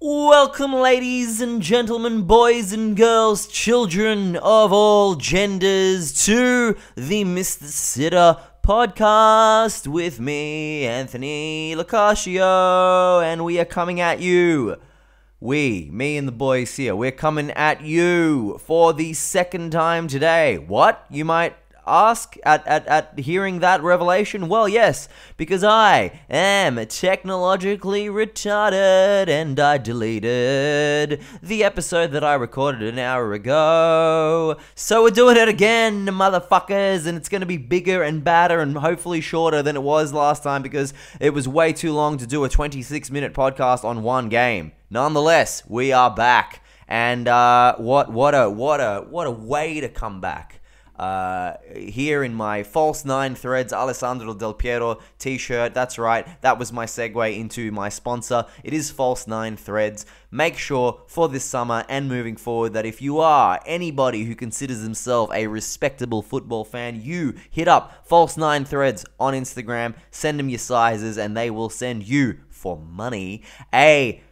Welcome, ladies and gentlemen, boys and girls, children of all genders, to the Mr. Sitter podcast with me, Anthony Locascio, and we are coming at you. Me and the boys here, we're coming at you for the second time today. What, you might ask at hearing that revelation? Well, yes, because I am technologically retarded and I deleted the episode that I recorded an hour ago. So we're doing it again, motherfuckers, and it's going to be bigger and badder and hopefully shorter than it was last time because it was way too long to do a 26-minute podcast on one game. Nonetheless, we are back, and what a way to come back. Here in my False 9 Threads Alessandro Del Piero t-shirt. That's right, that was my segue into my sponsor. It is False 9 Threads. Make sure for this summer and moving forward that if you are anybody who considers himself a respectable football fan, you hit up False 9 Threads on Instagram, send them your sizes, and they will send you, for money, a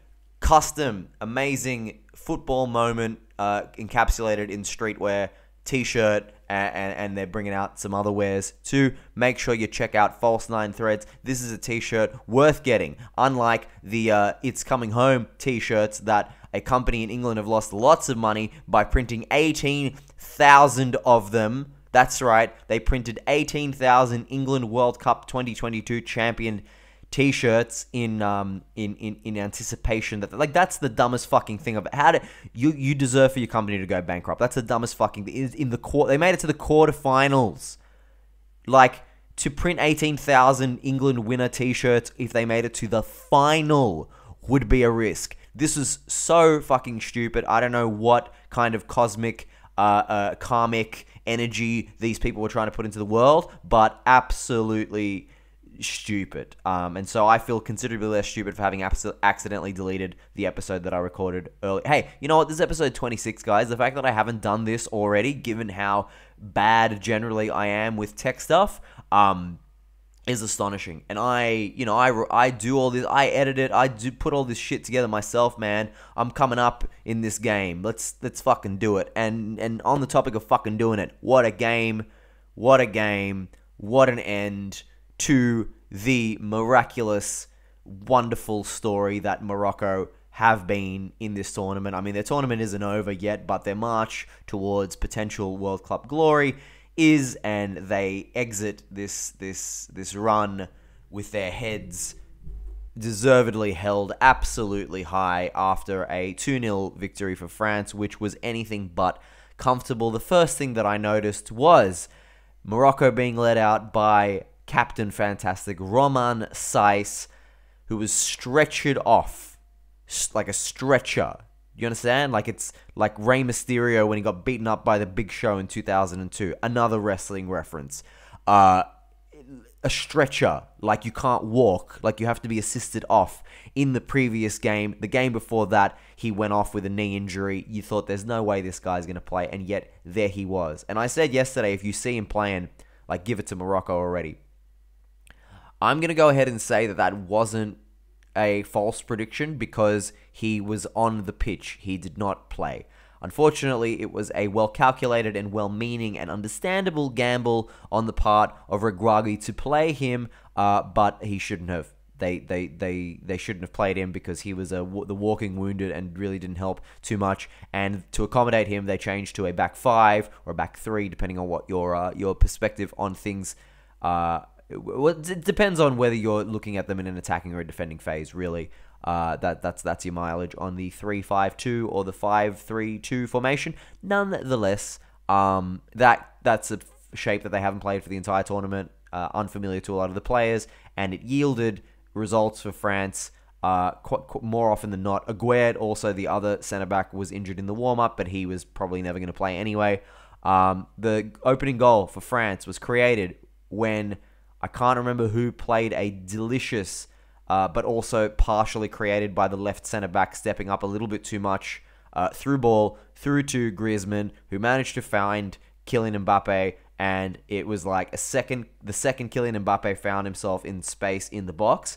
custom, amazing football moment encapsulated in streetwear t-shirt, and they're bringing out some other wares to make sure you check out False 9 Threads. This is a t-shirt worth getting, unlike the It's Coming Home t-shirts that a company in England have lost lots of money by printing 18,000 of them. That's right, they printed 18,000 England World Cup 2022 champion t-shirts in anticipation that, like, that's the dumbest fucking thing of how to you deserve for your company to go bankrupt. That's the dumbest fucking thing. In the they made it to the quarterfinals. Like, to print 18,000 England winner t-shirts if they made it to the final would be a risk. This is so fucking stupid. I don't know what kind of cosmic karmic energy these people were trying to put into the world, but absolutely stupid. And so I feel considerably less stupid for having accidentally deleted the episode that I recorded early. Hey, you know what? This is episode 26, guys. The fact that I haven't done this already, given how bad generally I am with tech stuff, is astonishing. And I do all this. I edit it. I do put all this shit together myself, man. I'm coming up in this game. Let's fucking do it. And on the topic of fucking doing it, what a game. What a game. What an end to the miraculous, wonderful story that Morocco have been in this tournament. I mean, their tournament isn't over yet, but their march towards potential World Cup glory is, and they exit this run with their heads deservedly held absolutely high after a 2-0 victory for France, which was anything but comfortable. The first thing that I noticed was Morocco being led out by Captain Fantastic Roman Saiss, who was stretchered off like a stretcher. You understand? Like, it's like Rey Mysterio when he got beaten up by the Big Show in 2002. Another wrestling reference. A stretcher, like you can't walk, like you have to be assisted off. In the previous game, the game before that, he went off with a knee injury. You thought there's no way this guy's going to play, and yet there he was. And I said yesterday, if you see him playing, like, give it to Morocco already. I'm going to go ahead and say that wasn't a false prediction because he was on the pitch. He did not play. Unfortunately, it was a well-calculated and well-meaning and understandable gamble on the part of Regragui to play him, but he shouldn't have. They shouldn't have played him because he was the walking wounded and really didn't help too much. And to accommodate him, they changed to a back 5 or a back 3, depending on what your perspective on things it depends on whether you're looking at them in an attacking or a defending phase, really. That's your mileage on the 3-5-2 or the 5-3-2 formation. Nonetheless, that's a shape that they haven't played for the entire tournament, unfamiliar to a lot of the players, and it yielded results for France more often than not. Aguerd, also the other centre-back, was injured in the warm-up, but he was probably never going to play anyway. The opening goal for France was created when I can't remember who played a delicious, but also partially created by the left centre-back, stepping up a little bit too much, through ball, through to Griezmann, who managed to find Kylian Mbappe, and it was like the second Kylian Mbappe found himself in space in the box,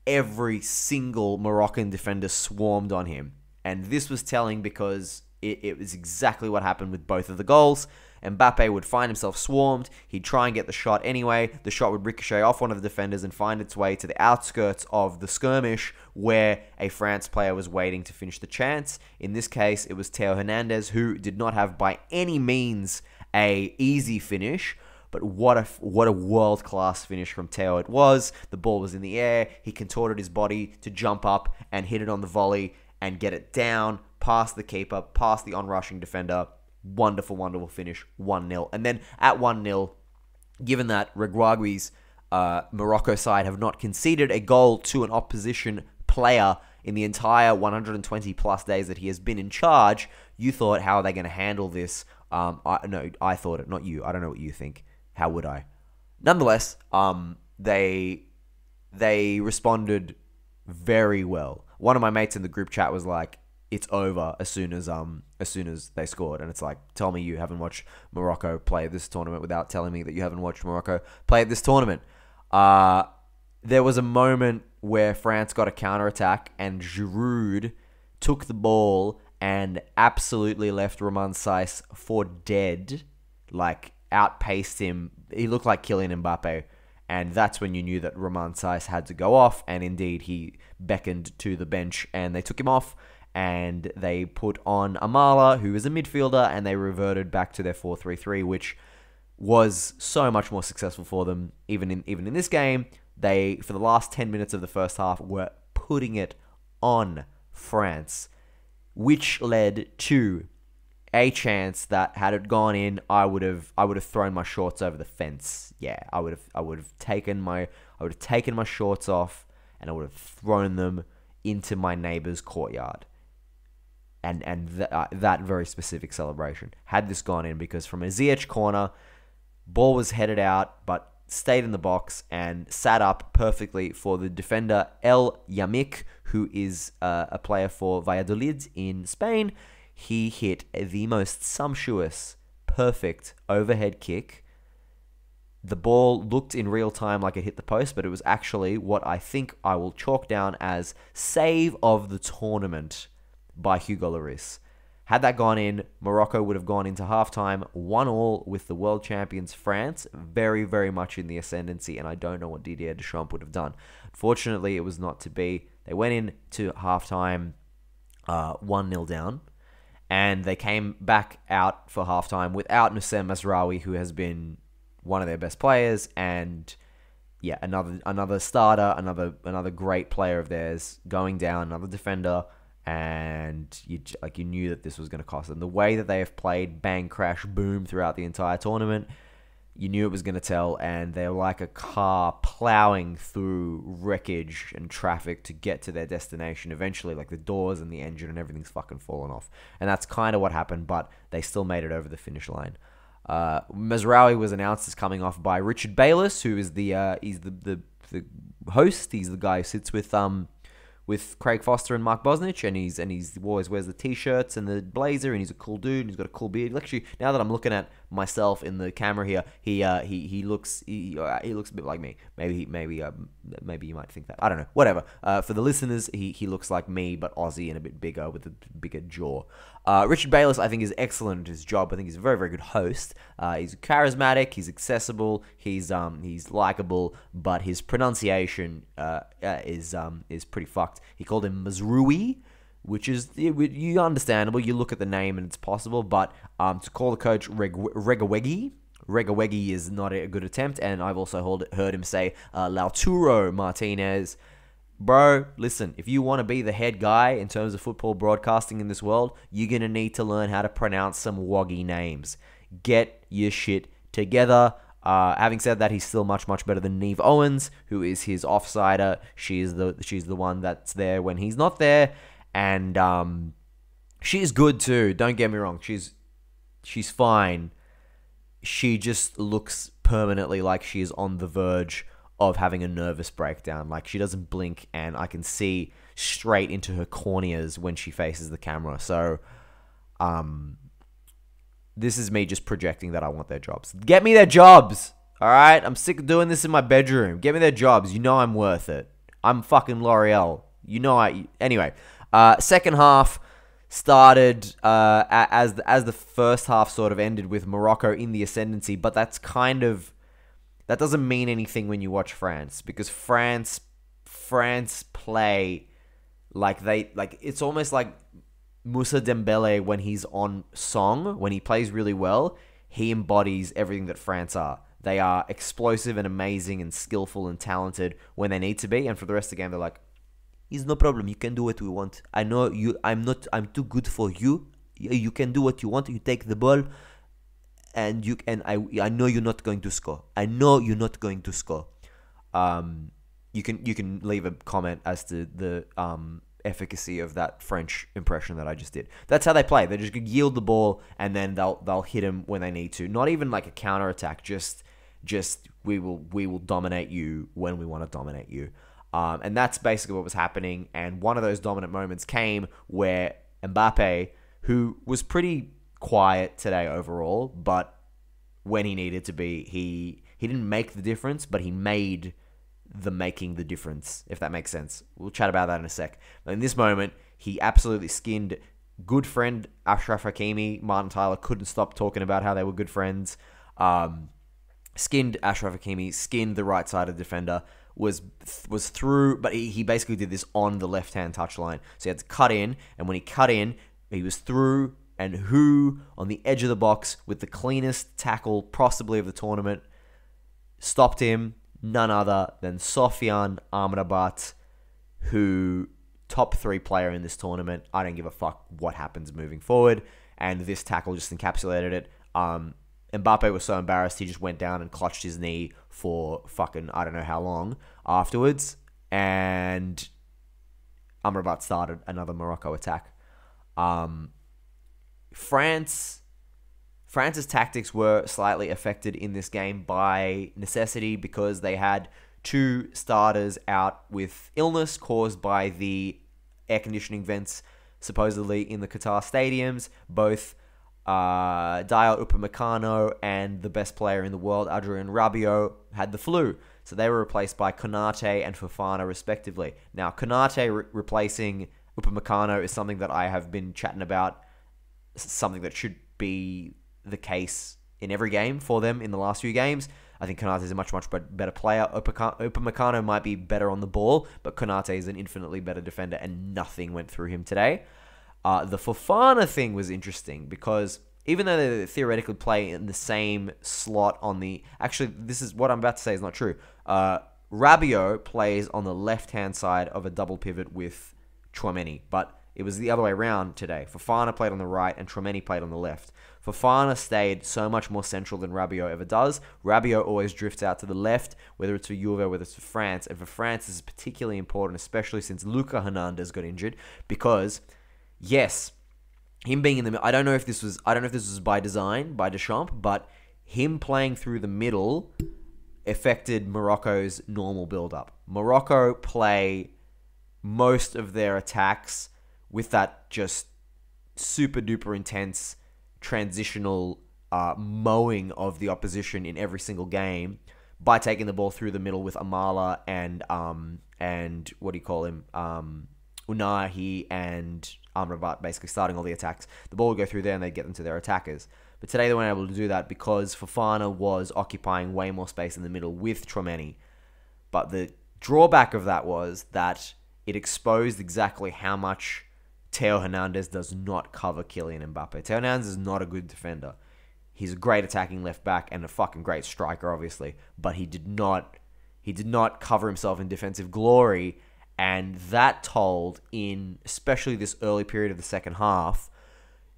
every single Moroccan defender swarmed on him. And this was telling because it was exactly what happened with both of the goals. Mbappe would find himself swarmed. He'd try and get the shot anyway. The shot would ricochet off one of the defenders and find its way to the outskirts of the skirmish where a France player was waiting to finish the chance. In this case, it was Theo Hernandez, who did not have by any means a easy finish. But what a world-class finish from Theo it was. The ball was in the air. He contorted his body to jump up and hit it on the volley and get it down past the keeper, past the onrushing defender. Wonderful, wonderful finish, 1-0. And then at 1-0, given that Reguagui's Morocco side have not conceded a goal to an opposition player in the entire 120-plus days that he has been in charge, you thought, how are they going to handle this? I thought it, not you. I don't know what you think. How would I? Nonetheless, they responded very well. One of my mates in the group chat was like, it's over as soon as they scored. And it's like, tell me you haven't watched Morocco play this tournament without telling me that you haven't watched Morocco play at this tournament. There was a moment where France got a counter-attack and Giroud took the ball and absolutely left Romain Saïss for dead, like outpaced him. He looked like Kylian Mbappe. And that's when you knew that Romain Saïss had to go off. And indeed, he beckoned to the bench and they took him off. And they put on Amala, who is a midfielder, and they reverted back to their 4-3-3, which was so much more successful for them. Even in this game, they, for the last 10 minutes of the first half, were putting it on France, which led to a chance that, had it gone in, I would have thrown my shorts over the fence. Yeah, I would have taken my shorts off and I would have thrown them into my neighbor's courtyard. And that very specific celebration, had this gone in, because from a Ziyech corner, ball was headed out but stayed in the box and sat up perfectly for the defender El Yamik, who is a player for Valladolid in Spain. He hit the most sumptuous, perfect overhead kick. The ball looked in real time like it hit the post, but it was actually what I think I will chalk down as save of the tournament by Hugo Lloris. Had that gone in, Morocco would have gone into halftime 1-1 with the world champions France, very, very much in the ascendancy, and I don't know what Didier Deschamps would have done. Unfortunately, it was not to be. They went into halftime 1-0 down, and they came back out for halftime without Nusseir Mazraoui, who has been one of their best players, and yeah, another starter, another great player of theirs going down, another defender. And you knew that this was going to cost them. The way that they have played bang, crash, boom throughout the entire tournament, you knew it was going to tell. And they're like a car plowing through wreckage and traffic to get to their destination. Eventually, like the doors and the engine and everything's fucking fallen off. And that's kind of what happened, but they still made it over the finish line. Mazraoui was announced as coming off by Richard Bayless, who is he's the host. He's the guy who sits with Craig Foster and Mark Bosnich, and he's always wears the t-shirts and the blazer, and he's a cool dude, and he's got a cool beard. Actually, now that I'm looking at myself in the camera here, he looks a bit like me. Maybe you might think that. I don't know. Whatever. For the listeners, he looks like me, but Aussie and a bit bigger with a bigger jaw. Richard Bayless, I think, is excellent at his job. I think he's a very, very good host. He's charismatic. He's accessible. He's likable, but his pronunciation is pretty fucked. He called him Mazraoui, which is understandable. You look at the name and it's possible, but to call the coach Reguaguí is not a good attempt. And I've also heard him say Lautaro Martinez. Bro, listen, if you want to be the head guy in terms of football broadcasting in this world, you're going to need to learn how to pronounce some woggy names. Get your shit together. Having said that, he's still much, much better than Niamh Owens, who is his offsider. She's the one that's there when he's not there. And she's good too. Don't get me wrong. She's fine. She just looks permanently like she's on the verge of having a nervous breakdown. Like, she doesn't blink, and I can see straight into her corneas when she faces the camera. So, this is me just projecting that I want their jobs. Get me their jobs! Alright? I'm sick of doing this in my bedroom. Get me their jobs. You know I'm worth it. I'm fucking L'Oreal. You know Anyway, second half started as the first half sort of ended with Morocco in the ascendancy, but that doesn't mean anything when you watch France, because France play like it's almost like Moussa Dembele when he's on song, when he plays really well, he embodies everything that France are. They are explosive and amazing and skillful and talented when they need to be, and for the rest of the game they're like, it's no problem, you can do what we want. I know I'm too good for you. You can do what you want. You take the ball, and I know you're not going to score. I know you're not going to score. You can leave a comment as to the efficacy of that French impression that I just did. That's how they play. They just yield the ball, and then they'll hit him when they need to. Not even like a counter attack. Just we will dominate you when we want to dominate you. And that's basically what was happening. And one of those dominant moments came where Mbappe, who was pretty quiet today overall, but when he needed to be, he didn't make the difference, but he made making the difference, if that makes sense. We'll chat about that in a sec. But in this moment, he absolutely skinned good friend Achraf Hakimi. Martin Tyler couldn't stop talking about how they were good friends. Skinned Achraf Hakimi, skinned the right side of the defender, was through, but he basically did this on the left-hand touchline. So he had to cut in, and when he cut in, he was through, and who, on the edge of the box, with the cleanest tackle possibly of the tournament, stopped him. None other than Sofiane Amrabat, who top 3 player in this tournament. I don't give a fuck what happens moving forward. And this tackle just encapsulated it. Mbappe was so embarrassed, he just went down and clutched his knee for fucking I don't know how long afterwards. And Amrabat started another Morocco attack. France's tactics were slightly affected in this game by necessity, because they had 2 starters out with illness caused by the air conditioning vents supposedly in the Qatar stadiums. Both Dayot Upamecano and the best player in the world, Adrien Rabiot, had the flu. So they were replaced by Konate and Fofana respectively. Now, Konate replacing Upamecano is something that I have been chatting about, something that should be the case in every game for them in the last few games. I think Konate is a much better player. Upamecano might be better on the ball, but Konate is an infinitely better defender, and nothing went through him today. The Fofana thing was interesting, because even though they theoretically play in the same slot on the... Actually, this is what I'm about to say is not true. Rabiot plays on the left-hand side of a double pivot with Tchouaméni, but it was the other way around today. Fofana played on the right and Tchouaméni played on the left. Fofana stayed so much more central than Rabiot ever does. Rabiot always drifts out to the left, whether it's for Juve, whether it's for France. And for France, this is particularly important, especially since Luca Hernandez got injured, because, yes, him being in the middle, I don't know if this was by design, by Deschamps, but him playing through the middle affected Morocco's normal build-up. Morocco play most of their attacks with that just super duper intense transitional mowing of the opposition in every single game by taking the ball through the middle with Amala and what do you call him, Unahi and Amrabat basically starting all the attacks. The ball would go through there and they'd get them to their attackers. But today they weren't able to do that because Fofana was occupying way more space in the middle with Tchouaméni. But the drawback of that was that it exposed exactly how much Theo Hernandez does not cover Kylian Mbappe. Theo Hernandez is not a good defender. He's a great attacking left back and a fucking great striker, obviously. But he did not cover himself in defensive glory, and that told in especially this early period of the second half.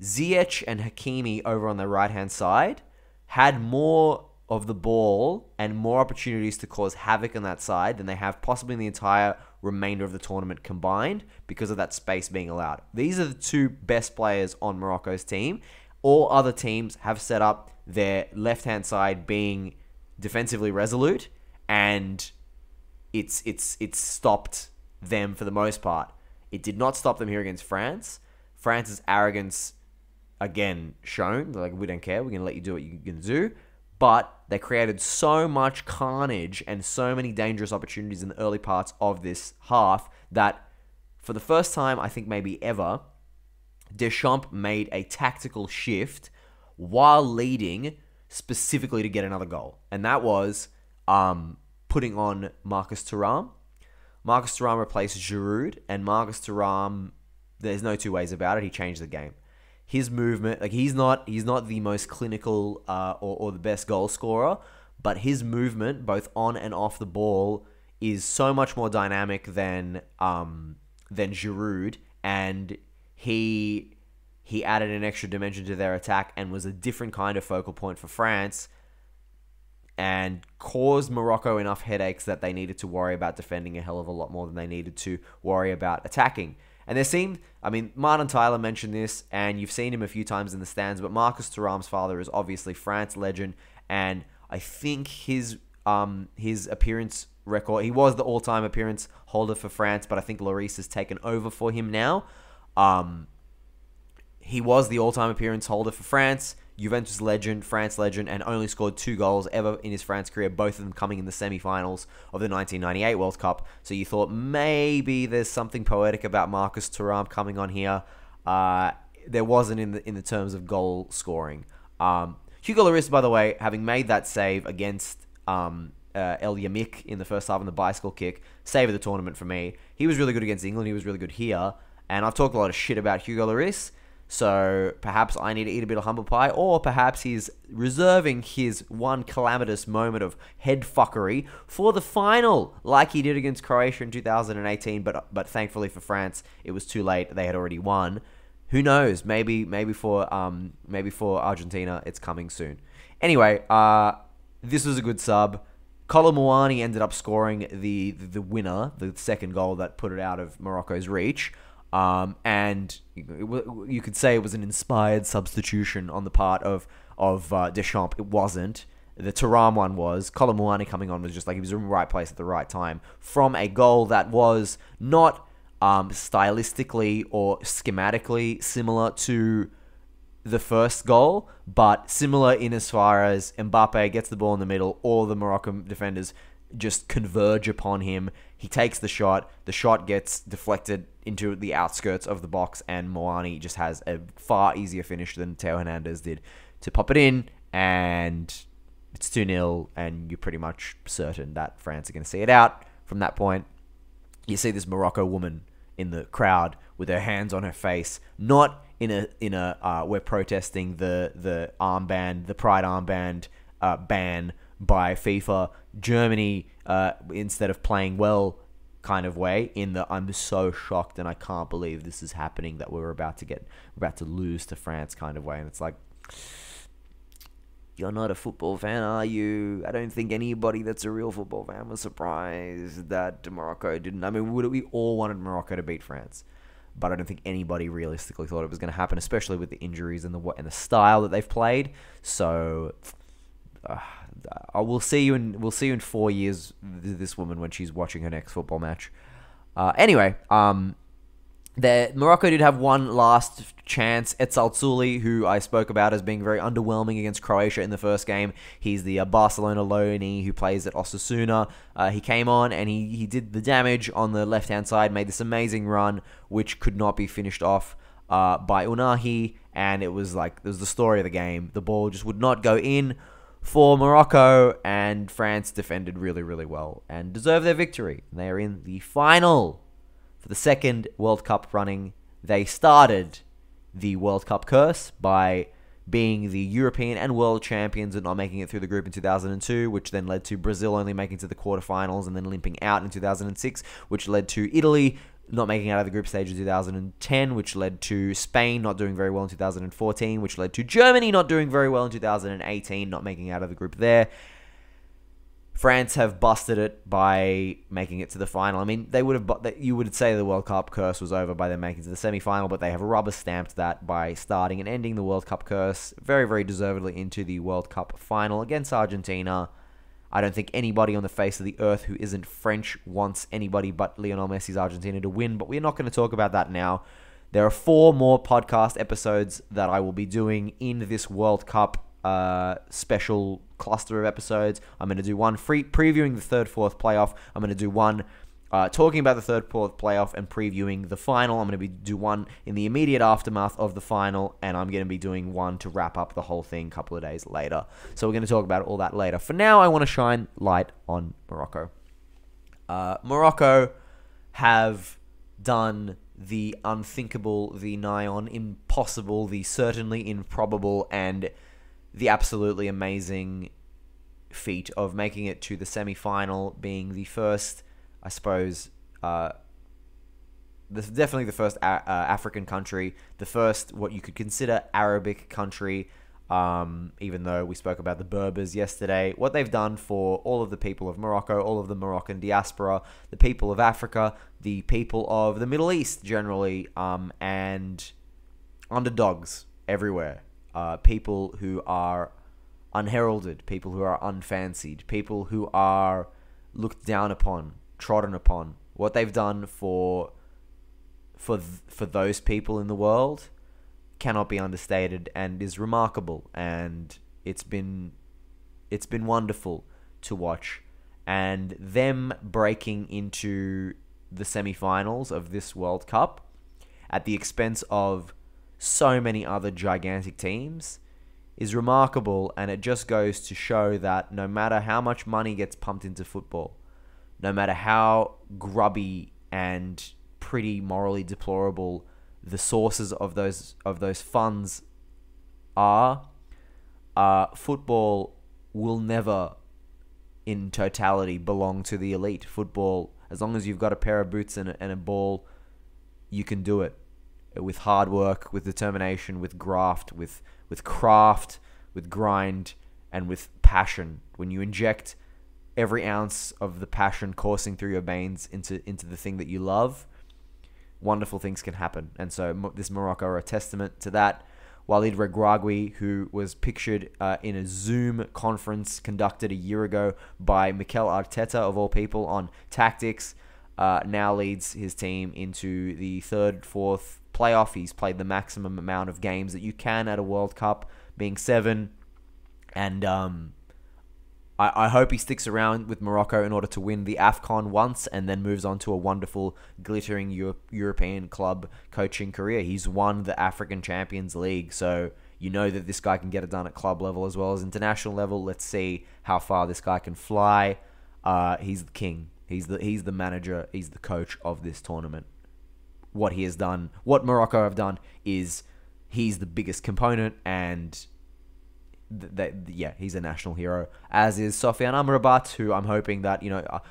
Ziyech and Hakimi over on the right-hand side had more of the ball and more opportunities to cause havoc on that side than they have possibly in the entire remainder of the tournament combined because of that space being allowed. These are the 2 best players on Morocco's team. All other teams have set up their left-hand side being defensively resolute, and it's stopped them for the most part. It did not stop them here against France. France's arrogance, again, shown. Like, we don't care. We're going to let you do what you're going to do. but they created so much carnage and so many dangerous opportunities in the early parts of this half that for the first time, I think maybe ever, Deschamps made a tactical shift while leading specifically to get another goal. And that was putting on Marcus Thuram. Marcus Thuram replaced Giroud, and Marcus Thuram, there's no two ways about it, he changed the game. His movement, like he's not the most clinical or the best goal scorer, but his movement, both on and off the ball, is so much more dynamic than Giroud, and he added an extra dimension to their attack and was a different kind of focal point for France and caused Morocco enough headaches that they needed to worry about defending a hell of a lot more than they needed to worry about attacking. And there seemed, Martin Tyler mentioned this, and you've seen him a few times in the stands, but Marcus Thuram's father is obviously France legend, and I think his appearance record, he was the all-time appearance holder for France, but I think Lloris has taken over for him now. He was the all-time appearance holder for France, Juventus legend, France legend, and only scored 2 goals ever in his France career, both of them coming in the semi-finals of the 1998 World Cup. So you thought maybe there's something poetic about Marcus Thuram coming on here. There wasn't in the terms of goal scoring. Hugo Lloris, by the way, having made that save against El Yamik in the first half on the bicycle kick, save of the tournament for me. He was really good against England. He was really good here. And I've talked a lot of shit about Hugo Lloris. So perhaps I need to eat a bit of humble pie, or perhaps he's reserving his one calamitous moment of head fuckery for the final, like he did against Croatia in 2018. But thankfully for France, it was too late. They had already won. Who knows? Maybe for Argentina, it's coming soon. Anyway, this was a good sub. Kolo Muani ended up scoring the winner, the second goal that put it out of Morocco's reach. And you could say it was an inspired substitution on the part of Deschamps. It wasn't. The Thuram one was. Kolo Muani coming on was just like he was in the right place at the right time from a goal that was not stylistically or schematically similar to the first goal, but similar in as far as Mbappe gets the ball in the middle, all the Moroccan defenders just converge upon him. He takes the shot gets deflected into the outskirts of the box, and Muani just has a far easier finish than Theo Hernandez did to pop it in, and it's 2-0, and you're pretty much certain that France are going to see it out. From that point, you see this Morocco woman in the crowd with her hands on her face, not in a we're protesting the armband, the pride armband ban by FIFA, Germany, instead of playing well kind of way, in the I'm so shocked and I can't believe this is happening, that we're about to lose to France kind of way. And it's like, you're not a football fan, are you? I don't think anybody that's a real football fan was surprised that Morocco didn't. We all wanted Morocco to beat France, but I don't think anybody realistically thought it was going to happen, especially with the injuries and the style that they've played. So we'll see you in 4 years, this woman, when she's watching her next football match. Anyway, Morocco did have one last chance. Etzal Tsuli, who I spoke about as being very underwhelming against Croatia in the first game. He's the Barcelona loanee who plays at Osasuna. He came on and he did the damage on the left-hand side, made this amazing run, which could not be finished off by Unahi, and it was the story of the game. The ball just would not go in for Morocco, and France defended really, really well and deserved their victory. They are in the final for the second World Cup running. They started the World Cup curse by being the European and world champions and not making it through the group in 2002, which then led to Brazil only making it to the quarterfinals and then limping out in 2006, which led to Italy not making out of the group stage in 2010, which led to Spain not doing very well in 2014, which led to Germany not doing very well in 2018, not making out of the group there. France have busted it by making it to the final. You would say the World Cup curse was over by them making it to the semi-final, but they have rubber stamped that by starting and ending the World Cup curse very, very deservedly into the World Cup final against Argentina. I don't think anybody on the face of the earth who isn't French wants anybody but Lionel Messi's Argentina to win, but we're not going to talk about that now. There are 4 more podcast episodes that I will be doing in this World Cup special cluster of episodes. I'm going to do one previewing the third, fourth playoff. I'm going to do one talking about the third, fourth playoff and previewing the final. I'm going to do one in the immediate aftermath of the final, and I'm going to be doing one to wrap up the whole thing a couple of days later. So we're going to talk about all that later. For now, I want to shine light on Morocco. Morocco have done the unthinkable, the nigh on impossible, the certainly improbable, and the absolutely amazing feat of making it to the semi-final, being the first, I suppose, definitely the first African country, the first what you could consider Arabic country, even though we spoke about the Berbers yesterday. What they've done for all of the people of Morocco, all of the Moroccan diaspora, the people of Africa, the people of the Middle East generally, and underdogs everywhere. People who are unheralded, people who are unfancied, people who are looked down upon, trodden upon. What they've done for those people in the world cannot be understated and is remarkable, and it's been wonderful to watch. And them breaking into the semi-finals of this World Cup at the expense of so many other gigantic teams is remarkable, and it just goes to show that no matter how much money gets pumped into football, no matter how grubby and pretty morally deplorable the sources of those funds are, football will never in totality belong to the elite. Football, as long as you've got a pair of boots and a ball, you can do it with hard work, with determination, with graft, with craft, with grind, and with passion. When you inject every ounce of the passion coursing through your veins into the thing that you love, wonderful things can happen. And so this Morocco are a testament to that. Walid Regragui, who was pictured in a Zoom conference conducted a year ago by Mikel Arteta, of all people, on tactics, now leads his team into the third, fourth playoff. He's played the maximum amount of games that you can at a World Cup, being 7. And I hope he sticks around with Morocco in order to win the AFCON once and then moves on to a wonderful, glittering European club coaching career. He's won the African Champions League, so you know that this guy can get it done at club level as well as international level. Let's see how far this guy can fly. He's the king. He's the manager. He's the coach of this tournament. What he has done, what Morocco have done, is he's the biggest component, and he's a national hero, as is Sofiane Amrabat, who I'm hoping that,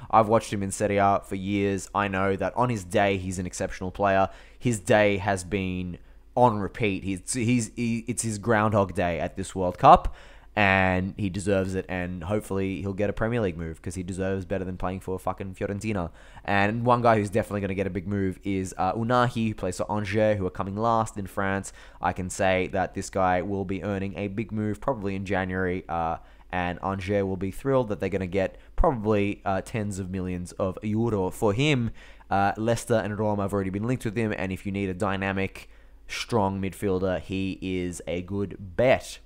I've watched him in Serie A for years. I know that on his day, he's an exceptional player. His day has been on repeat. It's his Groundhog Day at this World Cup, and he deserves it, and hopefully he'll get a Premier League move, because he deserves better than playing for fucking Fiorentina. And one guy who's definitely going to get a big move is Unahi, who plays for Angers, who are coming last in France. I can say that this guy will be earning a big move probably in January, and Angers will be thrilled that they're going to get probably tens of millions of euro for him. Leicester and Roma have already been linked with him, and if you need a dynamic, strong midfielder, he is a good bet.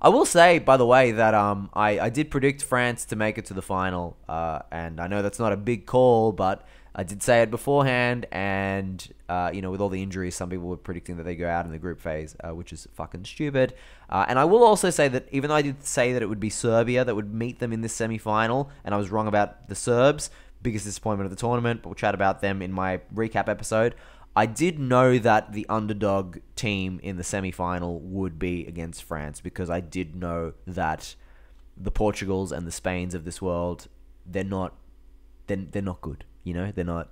I will say, by the way, that I did predict France to make it to the final, and I know that's not a big call, but I did say it beforehand, and with all the injuries, some people were predicting that they go out in the group phase, which is fucking stupid. And I will also say that even though I did say that it would be Serbia that would meet them in this semi-final, and I was wrong about the Serbs, biggest disappointment of the tournament, but we'll chat about them in my recap episode. I did know that the underdog team in the semi-final would be against France, because I did know that the Portugals and the Spains of this world, they're not good. They're not.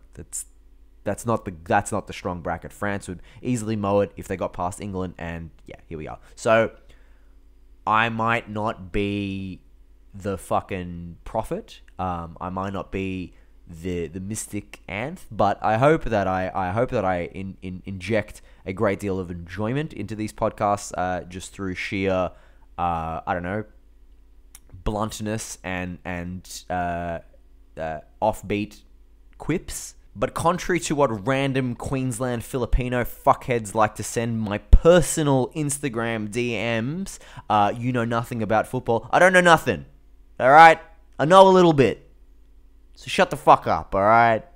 That's not the strong bracket. France would easily mow it if they got past England, and yeah, here we are. So I might not be the fucking prophet. I might not be the mystic Anth, but I hope that I inject a great deal of enjoyment into these podcasts, just through sheer bluntness and offbeat quips, But contrary to what random Queensland Filipino fuckheads like to send my personal Instagram DMs, you know nothing about football. I don't know nothing. Alright? I know a little bit. So shut the fuck up, alright?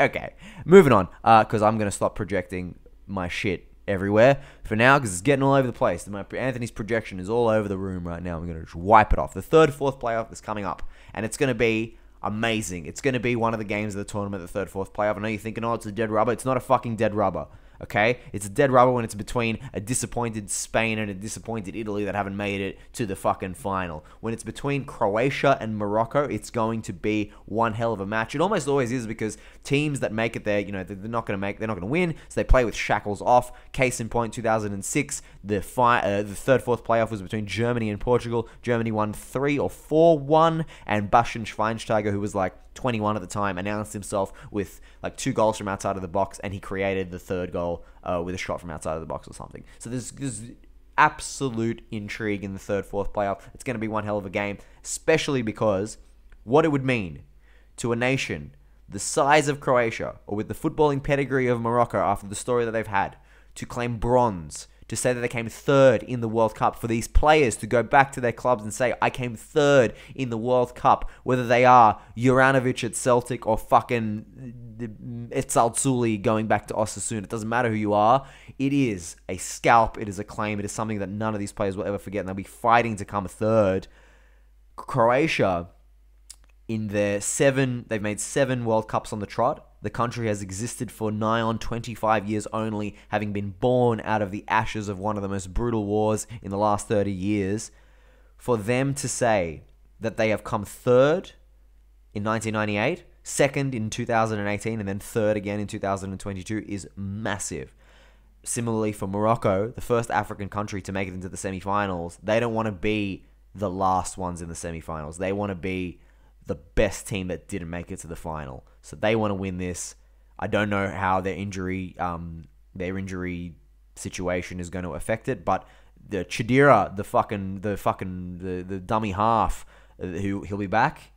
Okay, moving on, because I'm going to stop projecting my shit everywhere for now, because it's getting all over the place. Anthony's projection is all over the room right now. I'm going to just wipe it off. The third, fourth playoff is coming up, and it's going to be amazing. It's going to be one of the games of the tournament, the third, fourth playoff. I know you're thinking, oh, it's a dead rubber. It's not a fucking dead rubber, okay? It's a dead rubber when it's between a disappointed Spain and a disappointed Italy that haven't made it to the fucking final. When it's between Croatia and Morocco, it's going to be one hell of a match. It almost always is, because teams that make it there, you know, they're not going to win, so they play with shackles off. Case in point, 2006, the third, fourth playoff was between Germany and Portugal. Germany won 3 or 4-1, and Bastian Schweinsteiger, who was like 21 at the time, announced himself with like 2 goals from outside of the box, and he created the third goal with a shot from outside of the box or something. So there's absolute intrigue in the third, fourth playoff. It's going to be one hell of a game, especially because what it would mean to a nation the size of Croatia, or with the footballing pedigree of Morocco after the story that they've had, to claim bronze, to say that they came third in the World Cup, for these players to go back to their clubs and say, I came third in the World Cup, whether they are Juranovic at Celtic or fucking Etzalzuli going back to Osasuna. It doesn't matter who you are. It is a scalp. It is a claim. It is something that none of these players will ever forget, and they'll be fighting to come third. Croatia, they've made 7 World Cups on the trot. The country has existed for nigh on 25 years only, having been born out of the ashes of one of the most brutal wars in the last 30 years. For them to say that they have come third in 1998, second in 2018, and then third again in 2022 is massive. Similarly for Morocco, the first African country to make it into the semi-finals, they don't want to be the last ones in the semi-finals. They want to be the best team that didn't make it to the final. So they want to win this. I don't know how their injury situation is going to affect it, but the Chidira, the dummy half, he'll be back.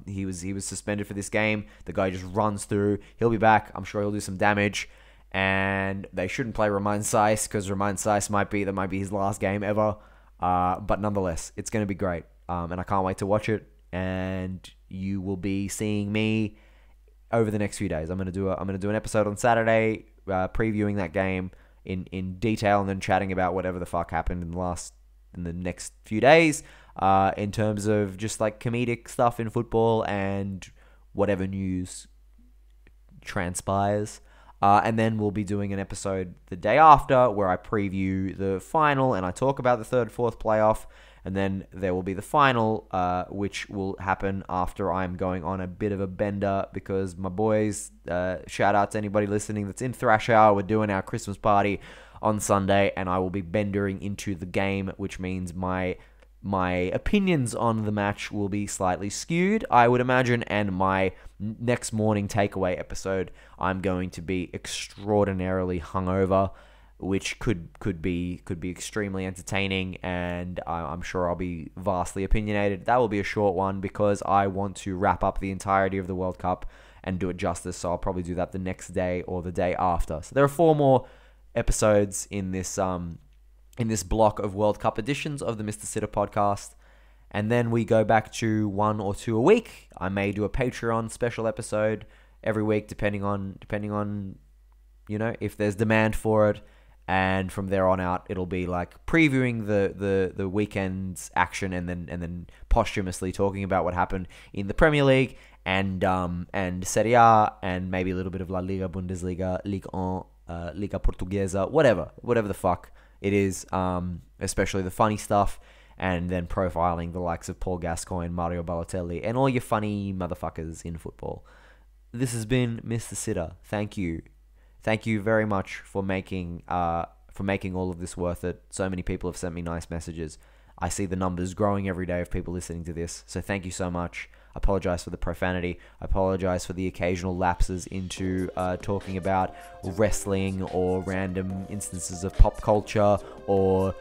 He was suspended for this game. The guy just runs through. He'll be back. I'm sure he'll do some damage. And they shouldn't play Romain Saiss, because Romain Saiss might be his last game ever. But nonetheless, it's going to be great. And I can't wait to watch it. And you will be seeing me over the next few days. I'm gonna do an episode on Saturday, previewing that game in detail, and then chatting about whatever the fuck happened in the next few days, in terms of just like comedic stuff in football and whatever news transpires. And then we'll be doing an episode the day after where I preview the final and I talk about the third, fourth playoff. And then there will be the final, which will happen after I'm going on a bit of a bender, because my boys, shout out to anybody listening that's in Thrash Hour, we're doing our Christmas party on Sunday, and I will be bendering into the game, which means my opinions on the match will be slightly skewed, I would imagine, and my next morning takeaway episode, I'm going to be extraordinarily hungover, which could be extremely entertaining, and I'm sure I'll be vastly opinionated. That will be a short one, because I want to wrap up the entirety of the World Cup and do it justice, so I'll probably do that the next day or the day after. So there are 4 more episodes in this block of World Cup editions of the Mr. Sitter podcast, and then we go back to 1 or 2 a week. I may do a Patreon special episode every week, depending on you know, if there's demand for it. And from there on out, it'll be like previewing the weekend's action, and then posthumously talking about what happened in the Premier League and Serie A, and maybe a little bit of La Liga, Bundesliga, Ligue 1, Liga Portuguesa, whatever the fuck it is, especially the funny stuff, and then profiling the likes of Paul Gascoigne, Mario Balotelli, and all your funny motherfuckers in football. This has been Mr. Sitter. Thank you. Thank you very much for making all of this worth it. So many people have sent me nice messages. I see the numbers growing every day of people listening to this. So thank you so much. I apologize for the profanity. I apologize for the occasional lapses into talking about wrestling or random instances of pop culture, or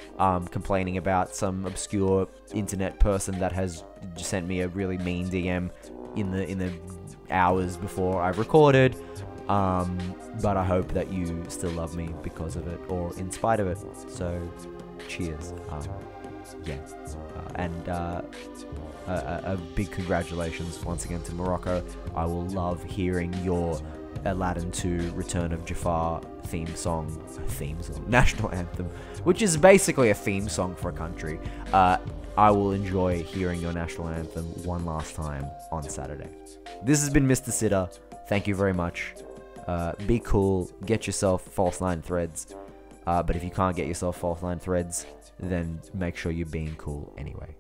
complaining about some obscure internet person that has sent me a really mean DM in the hours before I've recorded. But I hope that you still love me because of it, or in spite of it. So, cheers. A big congratulations once again to Morocco. I will love hearing your Aladdin 2 Return of Jafar national anthem, which is basically a theme song for a country. I will enjoy hearing your national anthem one last time on Saturday. This has been Mr. Sitter. Thank you very much. Be cool. Get yourself false 9 threads. But if you can't get yourself false 9 threads, then make sure you're being cool anyway.